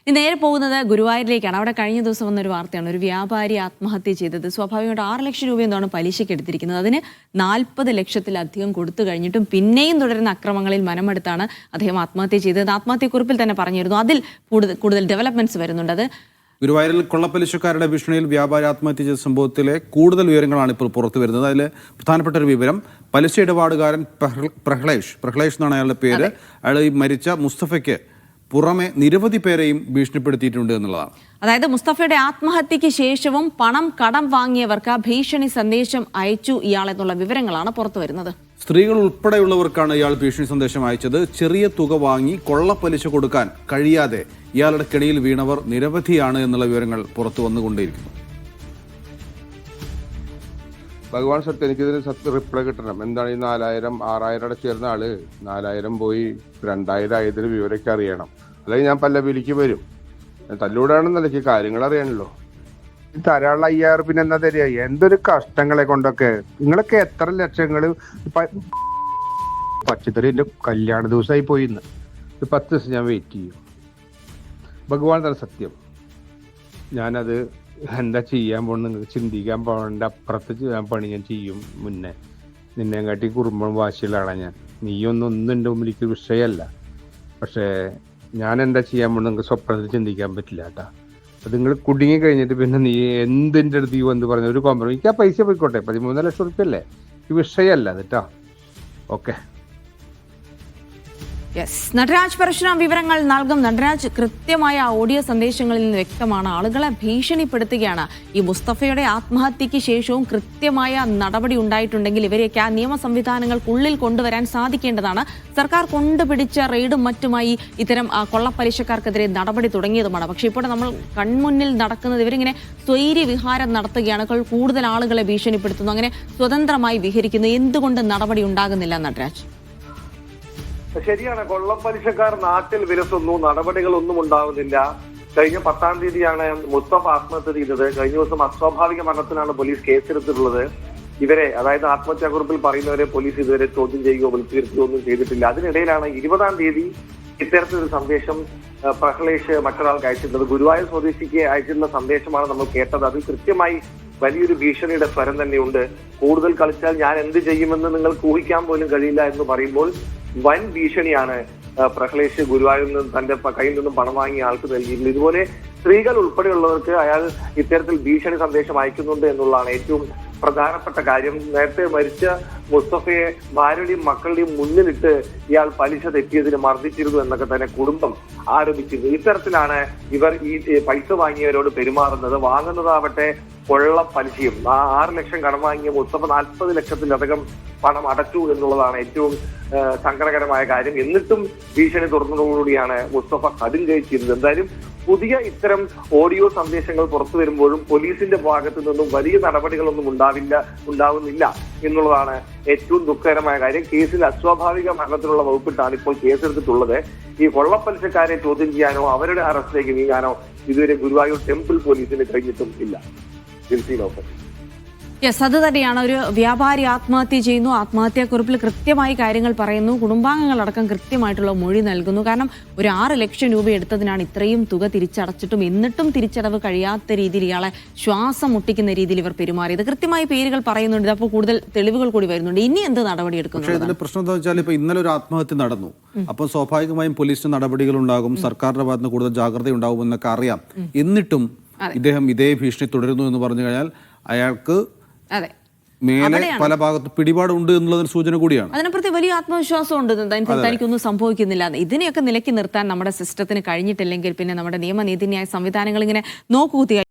നേരെ പോകുന്നത് ഗുരുവായൂരിലേക്കാണ്. അവിടെ കഴിഞ്ഞ ദിവസം വന്നൊരു വാർത്തയാണ്. ഒരു വ്യാപാരി ആത്മഹത്യ ചെയ്തത്. സ്വാഭാവികമായിട്ട് 6 ലക്ഷം രൂപ എന്താണ് പലിശയ്ക്ക് എടുത്തിരിക്കുന്നത്. അതിന് 40 ലക്ഷത്തിലധികം കൊടുത്തു കഴിഞ്ഞിട്ടും പിന്നെയും തുടരുന്ന അക്രമങ്ങളിൽ മനമെടുത്താണ് അദ്ദേഹം ആത്മഹത്യ ചെയ്തത്. ആത്മഹത്യക്കുറിപ്പിൽ തന്നെ പറഞ്ഞിരുന്നു. അതിൽ കൂടുതൽ ഡെവലപ്മെന്റ്സ് വരുന്നുണ്ട്. അത് ഗുരുവായൂരിൽ കൊള്ളപ്പലിശക്കാരുടെ ഭീഷണിയിൽ വ്യാപാരി ആത്മഹത്യ ചെയ്ത സംഭവത്തിലെ കൂടുതൽ വിവരങ്ങളാണ് ഇപ്പോൾ പുറത്തു വരുന്നത്. അതിൽ പ്രധാനപ്പെട്ട ഒരു വിവരം, പലിശ ഇടപാടുകാരൻ പ്രഹ്ലേഷ് എന്നാണ് അയാളുടെ പേര്. അയാൾ ഈ മരിച്ച മുസ്തഫയ്ക്ക് പുറമെ നിരവധി പേരെയും ഭീഷണിപ്പെടുത്തിയിട്ടുണ്ട് എന്നുള്ളതാണ്. അതായത് മുസ്തഫയുടെ ആത്മഹത്യക്ക് ശേഷവും പണം കടം വാങ്ങിയവർക്ക് ഭീഷണി സന്ദേശം അയച്ചു ഇയാളെന്നുള്ള വിവരങ്ങളാണ് പുറത്തു വരുന്നത്. സ്ത്രീകൾ ഉൾപ്പെടെയുള്ളവർക്കാണ് ഇയാൾ ഭീഷണി സന്ദേശം അയച്ചത്. ചെറിയ തുക വാങ്ങി കൊള്ളപ്പലിശ കൊടുക്കാൻ കഴിയാതെ ഇയാളുടെ കെണിയിൽ വീണവർ നിരവധിയാണ് എന്നുള്ള വിവരങ്ങൾ പുറത്തു വന്നുകൊണ്ടേയിരിക്കുന്നു. ഭഗവാൻ സത്യം, എനിക്കിതിന് സത്യം റിപ്ലൈ കിട്ടണം. എന്താണ് ഈ 4000 6000 അടച്ചിരുന്ന ആള് 4000 പോയി 2000 ആയതിന് വിവരമൊക്കെ അറിയണം. അല്ലെങ്കിൽ ഞാൻ പല്ലവിലിക്ക് വരും. തല്ലൂടാണെന്നല്ല, എനിക്ക് കാര്യങ്ങൾ അറിയാണല്ലോ. തരാനുള്ള 5000 പിന്നെ എന്താ തരിക? എന്തൊരു കഷ്ടങ്ങളെ കൊണ്ടൊക്കെ. നിങ്ങളൊക്കെ എത്ര ലക്ഷങ്ങള് പച്ചക്കറി എന്റെ കല്യാണ ദിവസമായി പോയിന്ന് 10 ദിവസം ഞാൻ വെയിറ്റ് ചെയ്യും. ഭഗവാൻ തന്നെ സത്യം, ഞാനത് എന്താ ചെയ്യാൻ പോകണം നിങ്ങൾക്ക് ചിന്തിക്കാൻ പോകേണ്ട അപ്പുറത്ത് പണി ഞാൻ ചെയ്യും. മുന്നേ നിന്നെ കാട്ടി കുറുമ്പം വാശിയിലാണ് ഞാൻ. നീയൊന്നും എൻ്റെ മുമ്പിലേക്ക് വിഷയമല്ല. പക്ഷേ ഞാൻ എന്താ ചെയ്യാൻ പോകണം നിങ്ങൾക്ക് സ്വപ്നത്തിൽ ചിന്തിക്കാൻ പറ്റില്ല കേട്ടാ. അത് നിങ്ങൾ കുടുങ്ങി കഴിഞ്ഞിട്ട് പിന്നെ നീ എന്തിൻ്റെ അടുത്ത് വന്ന് പറഞ്ഞ ഒരു കോമ്പറ എനിക്ക് ആ പൈസ പോയിക്കോട്ടെ. 13 ലക്ഷം ഉറുപ്പ്യല്ലേ, ഈ വിഷയമല്ല കേട്ടാ. ഓക്കെ. നടരാജ് പരശുരാം വിവരങ്ങൾ നൽകും. നടരാജ്, കൃത്യമായ ഓഡിയോ സന്ദേശങ്ങളിൽ നിന്ന് വ്യക്തമാണ് ആളുകളെ ഭീഷണിപ്പെടുത്തുകയാണ്. ഈ മുസ്തഫയുടെ ആത്മഹത്യക്ക് ശേഷവും കൃത്യമായ നടപടി ഉണ്ടായിട്ടുണ്ടെങ്കിൽ ഇവരെയൊക്കെ ആ നിയമ സംവിധാനങ്ങൾക്കുള്ളിൽ കൊണ്ടുവരാൻ സാധിക്കേണ്ടതാണ്. സർക്കാർ കൊണ്ടുപിടിച്ച റെയ്ഡും മറ്റുമായി ഇത്തരം കൊള്ളപ്പലിശക്കാർക്കെതിരെ നടപടി തുടങ്ങിയതുമാണ്. പക്ഷേ ഇപ്പോൾ നമ്മൾ കൺമുന്നിൽ നടക്കുന്നത് ഇവരിങ്ങനെ സ്വൈര്യ വിഹാരം നടത്തുകയാണ്. കൂടുതൽ ആളുകളെ ഭീഷണിപ്പെടുത്തുന്നു, അങ്ങനെ സ്വതന്ത്രമായി വിഹരിക്കുന്നു. എന്തുകൊണ്ട് നടപടി ഉണ്ടാകുന്നില്ല നടരാജ്? ശരിയാണ്, കൊള്ളപ്പലിശക്കാർ നാട്ടിൽ വിരസുന്നു, നടപടികളൊന്നും ഉണ്ടാവുന്നില്ല. കഴിഞ്ഞ 10-ാം തീയതിയാണ് മുസ്തഫ ആത്മഹത്യ ചെയ്തത്. കഴിഞ്ഞ ദിവസം അസ്വാഭാവിക മരണത്തിനാണ് പോലീസ് കേസെടുത്തിട്ടുള്ളത്. ഇവരെ, അതായത് ആത്മഹത്യാക്കുറിപ്പിൽ പറയുന്നവരെ പോലീസ് ഇതുവരെ ചോദ്യം ചെയ്യുകയോ വിളിച്ചു വരുത്തുകയോ ഒന്നും ചെയ്തിട്ടില്ല. അതിനിടയിലാണ് 20-ാം തീയതി ഇത്തരത്തിലൊരു സന്ദേശം പ്രഹ്ലേഷ് മറ്റൊരാൾക്ക് അയച്ചിട്ടുള്ളത്. ഗുരുവായൂർ സ്വദേശിക്ക് അയച്ചിട്ടുള്ള സന്ദേശമാണ് നമ്മൾ കേട്ടത്. അതിൽ കൃത്യമായി വലിയൊരു ഭീഷണിയുടെ സ്വരം തന്നെയുണ്ട്. കൂടുതൽ കളിച്ചാൽ ഞാൻ എന്ത് ചെയ്യുമെന്ന് നിങ്ങൾക്ക് ഊഹിക്കാൻ പോലും കഴിയില്ല എന്ന് പറയുമ്പോൾ വൻ ഭീഷണിയാണ് പ്രഹ്ലേഷ് ഗുരുവായൂരിൽ നിന്ന് തന്റെ കയ്യിൽ നിന്നും പണം വാങ്ങിയ ആൾക്ക് നൽകിയിട്ടുള്ളത്. ഇതുപോലെ സ്ത്രീകൾ ഉൾപ്പെടെയുള്ളവർക്ക് അയാൾ ഇത്തരത്തിൽ ഭീഷണി സന്ദേശം അയക്കുന്നുണ്ട് എന്നുള്ളതാണ് ഏറ്റവും പ്രധാനപ്പെട്ട കാര്യം. നേരത്തെ മരിച്ച മുസ്തഫയെ ഭാര്യയുടെയും മക്കളുടെയും മുന്നിലിട്ട് ഇയാൾ പലിശ തെറ്റിയതിന് മർദ്ദിച്ചിരുന്നു എന്നൊക്കെ തന്നെ കുടുംബം ആരോപിച്ചിരുന്നു. ഇത്തരത്തിലാണ് ഇവർ ഈ പൈസ വാങ്ങിയവരോട് പെരുമാറുന്നത്. വാങ്ങുന്നതാവട്ടെ കൊള്ള പലിശയും. 6 ലക്ഷം കടം വാങ്ങിയ മുസ്തഫ 40 ലക്ഷത്തിലധികം പണം അടച്ചു എന്നുള്ളതാണ് ഏറ്റവും സങ്കടകരമായ കാര്യം. എന്നിട്ടും ഭീഷണി തുറന്നതോടുകൂടിയാണ് മുസ്തഫ കടും കഴിച്ചിരുന്നത്. എന്തായാലും പുതിയ ഇത്തരം ഓഡിയോ സന്ദേശങ്ങൾ പുറത്തു വരുമ്പോഴും പോലീസിന്റെ ഭാഗത്തു നിന്നും വലിയ നടപടികളൊന്നും ഉണ്ടാവുന്നില്ല എന്നുള്ളതാണ് ഏറ്റവും ദുഃഖകരമായ കാര്യം. കേസിൽ അസ്വാഭാവിക മരണത്തിനുള്ള വകുപ്പിട്ടാണ് ഇപ്പോൾ കേസെടുത്തിട്ടുള്ളത്. ഈ കൊള്ളപ്പലിശക്കാരെ ചോദ്യം ചെയ്യാനോ അവരുടെ അറസ്റ്റിലേക്ക് നീങ്ങാനോ ഇതുവരെ ഗുരുവായൂർ ടെമ്പിൾ പോലീസിന് കഴിഞ്ഞിട്ടും ഇല്ല. അത് തന്നെയാണ്. ഒരു വ്യാപാരി ആത്മഹത്യ ചെയ്യുന്നു, ആത്മഹത്യാക്കുറിപ്പിൽ കൃത്യമായി കാര്യങ്ങൾ പറയുന്നു, കുടുംബാംഗങ്ങളടക്കം കൃത്യമായിട്ടുള്ള മൊഴി നൽകുന്നു. കാരണം ഒരു 6 ലക്ഷം രൂപ എടുത്തതിനാണ് ഇത്രയും തുക തിരിച്ചടച്ചിട്ടും എന്നിട്ടും തിരിച്ചടവ് കഴിയാത്ത രീതിയിൽ ഇയാളെ ശ്വാസം മുട്ടിക്കുന്ന രീതിയിൽ ഇവർ പെരുമാറിയത്. കൃത്യമായി പേരുകൾ പറയുന്നുണ്ട്. അപ്പോൾ കൂടുതൽ തെളിവുകൾ കൂടി വരുന്നുണ്ട്. ഇനി എന്ത് നടപടി എടുക്കുന്നു? ഇതിന്റെ പ്രശ്നം എന്താ വെച്ചാൽ, ഇപ്പൊ ഇന്നലെ ഒരു ആത്മഹത്യ നടന്നു. അപ്പോൾ സ്വാഭാവികമായും പോലീസിന് നടപടികൾ ഉണ്ടാകും, സർക്കാരിന്റെ ഭാഗത്ത് കൂടുതൽ ജാഗ്രത ഉണ്ടാകും എന്നൊക്കെ അറിയാം. എന്നിട്ടും ഇദ്ദേഹം ഇതേ ഭീഷണി തുടരുന്നു എന്ന് പറഞ്ഞു കഴിഞ്ഞാൽ അയാൾക്ക് മേലെ പല ഭാഗത്ത് പിടിപാടുണ്ട് എന്നുള്ളതിന് സൂചന കൂടിയാണ്. അതിനപ്പുറത്തെ വലിയ ആത്മവിശ്വാസം ഉണ്ട്, തനിക്കൊന്നും സംഭവിക്കുന്നില്ല. ഇതിനെയൊക്കെ നിലയ്ക്ക് നിർത്താൻ നമ്മുടെ സിസ്റ്റത്തിന് കഴിഞ്ഞിട്ടില്ലെങ്കിൽ പിന്നെ നമ്മുടെ നിയമ നീതിന്യായ സംവിധാനങ്ങൾ ഇങ്ങനെ നോക്കുകൂത്തിയായി